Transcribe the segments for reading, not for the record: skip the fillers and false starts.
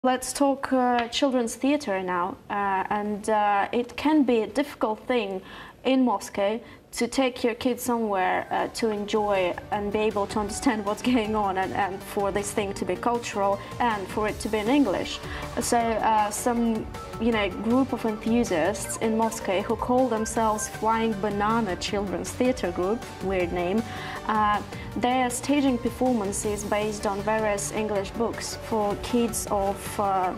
Let's talk children's theater now, and it can be a difficult thing in Moscow to take your kids somewhere to enjoy and be able to understand what's going on, and for this thing to be cultural and for it to be in English. So some group of enthusiasts in Moscow who call themselves Flying Banana Children's Theater Group, weird name, they are staging performances based on various English books for kids of from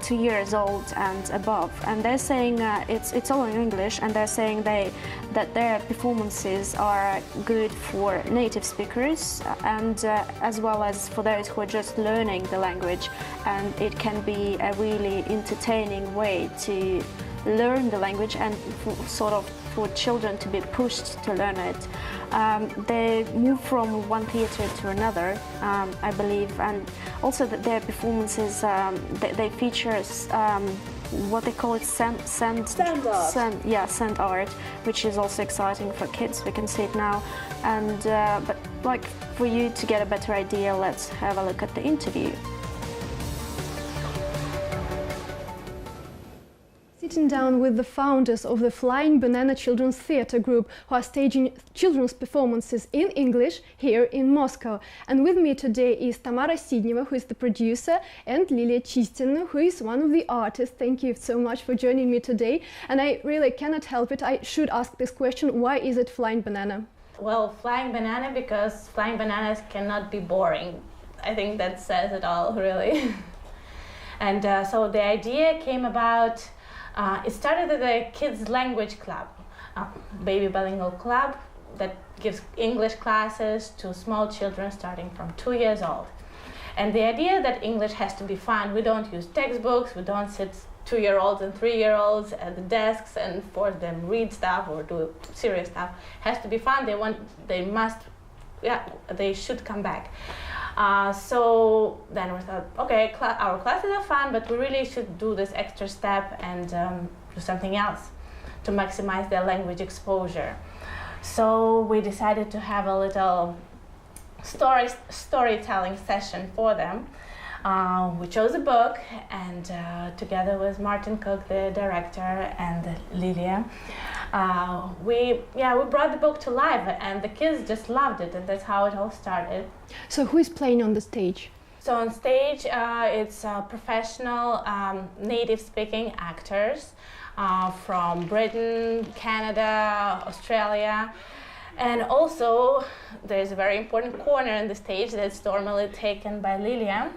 2 years old and above, and they're saying it's all in English, and they're saying that their performances are good for native speakers and as well as for those who are just learning the language, and it can be a really entertaining way to learn the language and for children to be pushed to learn it. They move from one theatre to another, I believe, and also that their performances they feature what they call it sand art, which is also exciting for kids. We can see it now, and but like for you to get a better idea, let's have a look at the interview. Sitting down with the founders of the Flying Banana Children's Theatre Group, who are staging children's performances in English here in Moscow. And with me today is Tamara Sidneva, who is the producer, and Lilia Chistina, who is one of the artists. Thank you so much for joining me today. And I really cannot help it, I should ask this question: why is it Flying Banana? Well, Flying Banana because flying bananas cannot be boring. I think that says it all, really. And so the idea came about. It started at a kids' language club, baby bilingual club that gives English classes to small children starting from 2 years old. And the idea that English has to be fun, we don't use textbooks, we don't sit 2-year-olds and 3-year-olds at the desks and force them read stuff or do serious stuff. It has to be fun, they should come back. So then we thought, okay, our classes are fun, but we really should do this extra step and do something else to maximize their language exposure. So we decided to have a little storytelling session for them. We chose a book, and together with Martin Cook, the director, and Lilia, we brought the book to life, and the kids just loved it, and that's how it all started. So who is playing on the stage? So on stage, it's professional native-speaking actors from Britain, Canada, Australia. And also, there's a very important corner in the stage that's normally taken by Lilia.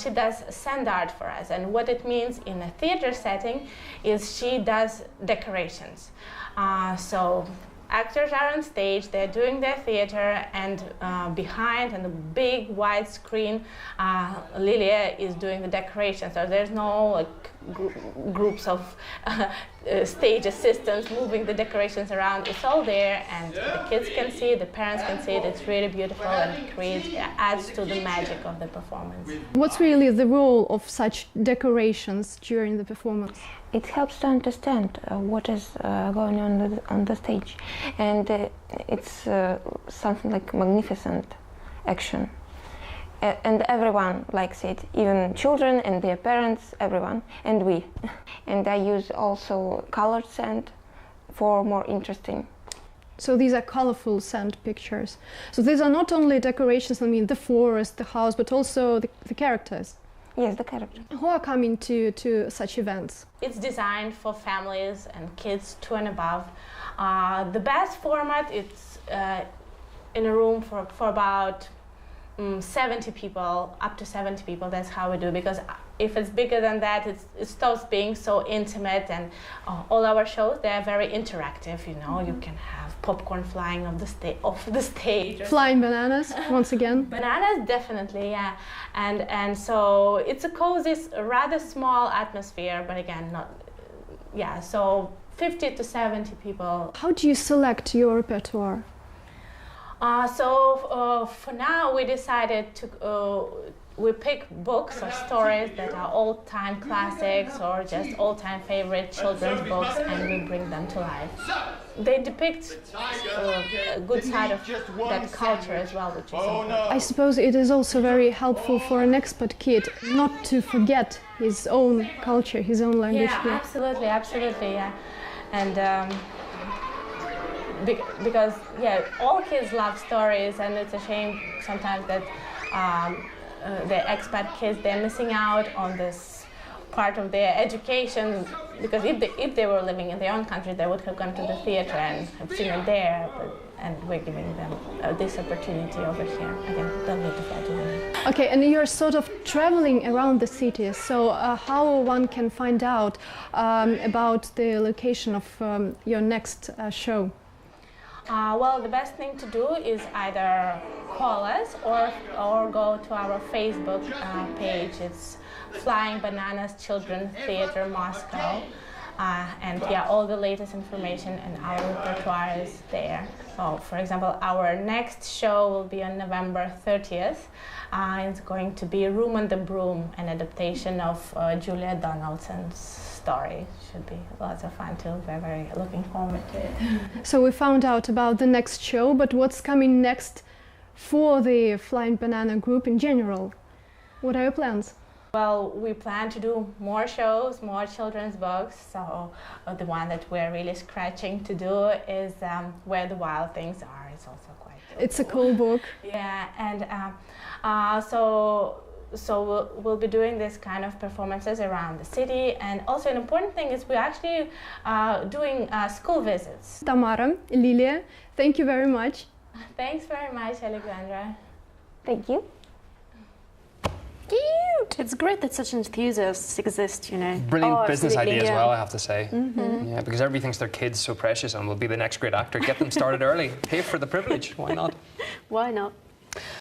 She does sand art for us, and what it means in a theater setting is she does decorations. So actors are on stage, they're doing their theater, and behind on the big wide screen, Lilia is doing the decorations. So there's no groups of stage assistants moving the decorations around. It's all there, and the kids can see it, the parents can see it. It's really beautiful, and adds to the magic of the performance. What's really the role of such decorations during the performance? It helps to understand what is going on the stage, and it's something like magnificent action. And everyone likes it, even children and their parents, everyone, and we. And I use also colored sand for more interesting. So these are colorful sand pictures. So these are not only decorations, I mean the forest, the house, but also the characters. Yes, the character. Who are coming to such events? It's designed for families and kids 2 and above. The best format, it's in a room for about 70 people, up to 70 people. That's how we do, because if it's bigger than that, it stops being so intimate, and all our shows, they're very interactive, you know. You can have popcorn flying off the stage. Flying bananas, once again. Bananas, definitely, yeah. And so it's a cozy, rather small atmosphere, but again, so 50 to 70 people. How do you select your repertoire? So for now, we decided we pick books or stories that are old-time classics or just old-time favorite children's books, and we bring them to life. They depict a good side of that culture as well, which is important. I suppose it is also very helpful for an expat kid not to forget his own culture, his own language. Yeah, absolutely, absolutely, yeah. And because, yeah, all kids love stories, and it's a shame sometimes that the expat kids, they're missing out on this part of their education, because if they were living in their own country, they would have gone to the theater and have seen it there, and we're giving them this opportunity over here. Again, don't need to fly to London. Okay, and you're sort of traveling around the city, so how one can find out about the location of your next show? Well, the best thing to do is either call us or go to our Facebook page. It's Flying Bananas Children's Theatre Moscow. And yeah, all the latest information and our repertoire is there. So, for example, our next show will be on November 30th. It's going to be Room on the Broom, an adaptation of Julia Donaldson's story. Should be lots of fun too. We're very looking forward to it. So we found out about the next show, but what's coming next for the Flying Banana group in general? What are your plans? Well, we plan to do more shows, more children's books. So the one that we're really scratching to do is Where the Wild Things Are. It's also quite cool. It's a cool book. Yeah, and so we'll be doing this kind of performances around the city. And also an important thing is we're actually doing school visits. Tamara, Lilia, thank you very much. Thanks very much, Alexandra. Thank you. Cute! It's great that such enthusiasts exist, you know. Brilliant business absolutely, idea as yeah. well, I have to say. Yeah, because everybody thinks their kid's so precious and will be the next great actor. Get them started early. Pay for the privilege. Why not? Why not?